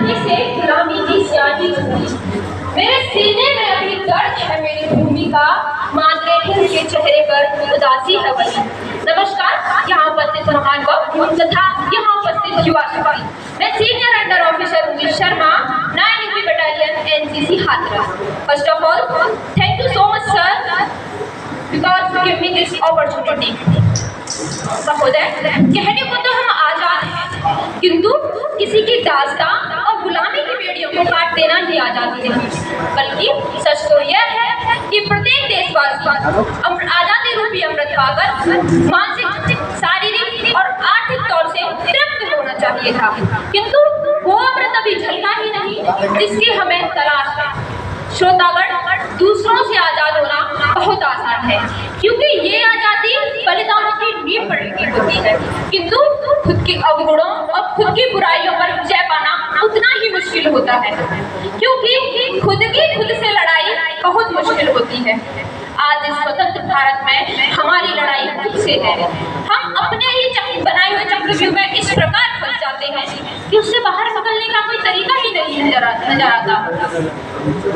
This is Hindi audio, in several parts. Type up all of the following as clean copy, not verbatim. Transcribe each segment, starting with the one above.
आजादी से गुलामी की स्याही हुई। मेरे सीने में अभी दर्द है मेरी भूमि का, मातृभूमि के चेहरे पर उदासी है वही। नमस्कार, यहाँ उपस्थित महानुभाव तथा यहाँ उपस्थित युवा शक्ति। मैं senior under officer Umesh Sharma, 9 UP battalion NCC Hathras. First of all, thank you so much sir because you give me this opportunity. महोदय, कहने को तो हम आजाद हैं, किंतु किसी की दास्तां और गुलामी की बेड़ियों को काट देना ही आजादी नहीं, बल्कि सच तो यह है कि प्रत्येक देशवासी आजादी रूपी अमृत पाकर मानसिक, शारीरिक और आर्थिक तौर से तृप्त होना चाहिए था, किंतु वो अमृत अभी झलका ही नहीं जिसकी हमें तलाश है। श्रोतागण, दूसरों से आजाद होना बहुत आसान है, क्योंकि ये आजादी बलिदानों की नींव पर टिकी होती है, किंतु खुद के अवगुणों और खुद की बुराइयों पर विजय पाना उतना ही मुश्किल होता है, क्योंकि खुद की खुद से लड़ाई बहुत मुश्किल होती है। आज इस स्वतंत्र भारत में हमारी लड़ाई खुद से है। हम अपने ही बनाए हुए चक्रव्यूह में इस प्रकार फंस जाते हैं कि उससे बाहर निकलने का कोई तरीका ही नहीं नजर आता।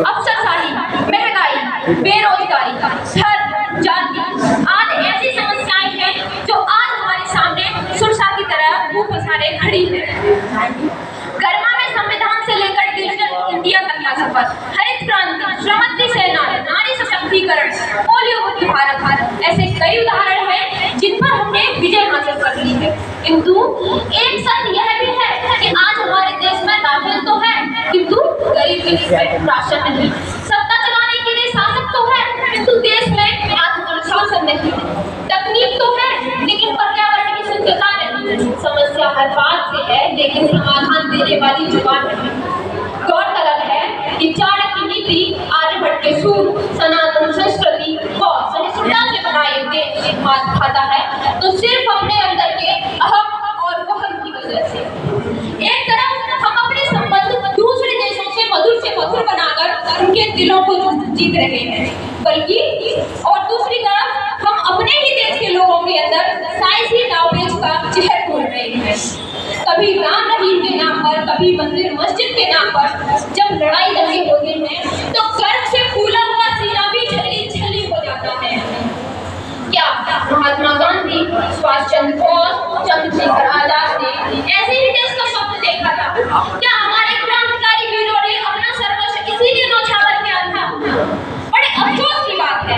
अफसरशाही, महंगाई, बेरोजगारी, धर्म, जाति आज ऐसी समस्याएं हैं जो आज हमारे सामने सुरसा की तरह मुंह पसारे खड़ी है। गर्मा में संविधान से लेकर डिजिटल इंडिया तक का सफर, हरित क्रांति, श्रमजीवी सेना, नारी सशक्तिकरण, पोलियो मुक्त भारत, ऐसे कई उदाहरण हैं जिन पर हमने विजय हासिल कर ली है। किंतु एक सत्य यह भी है कि आज हमारे देश में राफेल तो है, किंतु गरीबी में राशन नहीं। सत्ता चलाने के लिए शासक तो है, किंतु देश में आत्मविश्वास नहीं। तकनीक तो है, लेकिन पर्यावरण की शुद्धता नहीं। समस्या हर बात से है, लेकिन समाधान देने वाली जुबान नहीं। गौरतलब है कि चाणक्य की नीति, आर्यभट्ट के सूत्र, सनातन संस्कृति और सहिष्णुता से बना एक देश मात खाता है तो सिर्फ अपने अंदर के अहम और वहम की वजह से। एक तरफ हम अपने संबंध दूसरे देशों से मधुर बनाकर उनके दिलों को जीत रहे हैं, बल्कि और दूसरी तरफ हम अपने ही देश के लोगों के अंदर साइंसी दावपेच का जहर घोल रहे हैं। कभी राम रहीम के नाम पर, कभी मंदिर मस्जिद के नाम पर जब लड़ाई दंगे होते हैं तो गर्व से फूला हुआ सीना भी छली हो जाता है। क्या महात्मा गांधी, सुभाष चंद्र बोस, चंद्रशेखर आजाद ने ऐसे ही देश का स्वप्न देखा था? क्या हमारे क्रांतिकारी वीरों ने अपना सर्वस्व इसीलिए न्यौछावर किया था? बड़े अफसोस की बात है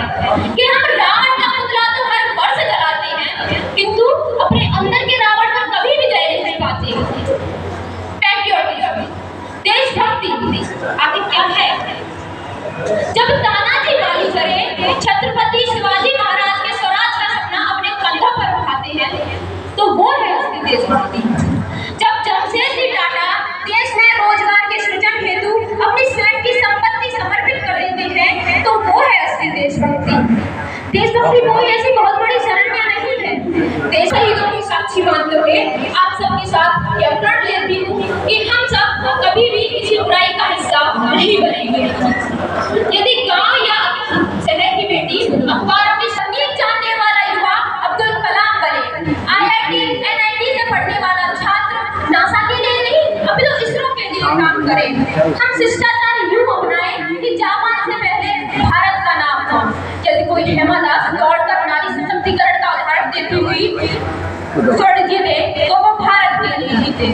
कि हम रावण का पुतला तो हर वर्ष जलाते हैं, किंतु अपने अंदर के रावण पर कभी विजय नहीं पाते। पैट्रियटिज्म, देशभक्ति आखिर क्या है? जब तानाजी मालूम करे छत्रपति शिवाजी महाराज के स्वराज का सपना अपने कंधों पर उठाते हैं तो वो है उसकी देशभक्ति। जब जमशेदजी टाटा देश में रोजगार के सृजन हेतु अपनी स्वयं की संपत्ति समर्पित कर देते हैं तो वो है उसकी देशभक्ति। देशभक्ति कोई ऐसी बहुत बड़ी शरणिया नहीं है। देश शहीदों की साक्षी मानते हुए आप सबके साथ यह प्रण लेती हूँ कि हम सब कभी भी किसी बुराई का हिस्सा नहीं बनेंगे। यदि गांव या शहर की बेटी अखबारों में संगीत जानने वाला युवा अब्दुल कलाम बने, IIT, NIT से पढ़ने वाला छात्र नासा के लिए नहीं अभी तो इसरो के लिए काम करे, हम शिष्टाचार यूं अपनाएं कि जापान से पहले भारत का नाम हो। यदि कोई हेमा दास दौड़कर नारी सशक्तिकरण का उदाहरण देती हुई स्वर्ण जीते तो वो भारत के लिए जीते।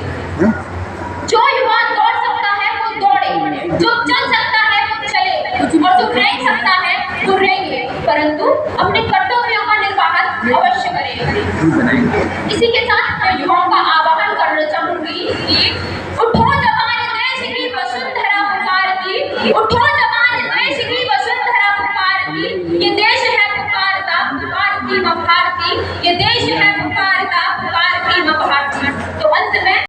जो युवा दौड़ सकता है वो दौड़े, जो चल सकता है वो चले और जो रेंग सकता है वो रेंगे, परंतु अपने कर्तव्यों का निर्वाहन अवश्य करें। इसी के साथ मैं युवाओं का आह्वान करना चाहूंगी कि उठो जवान देश की वसुंधरा पुकारती, उठो जवान देश की वसुंधरा पुकारती, ये देश है पुकारता पुकारती मां भारती, ये देश है पुकारता पुकारती मां भारती। तो अंत में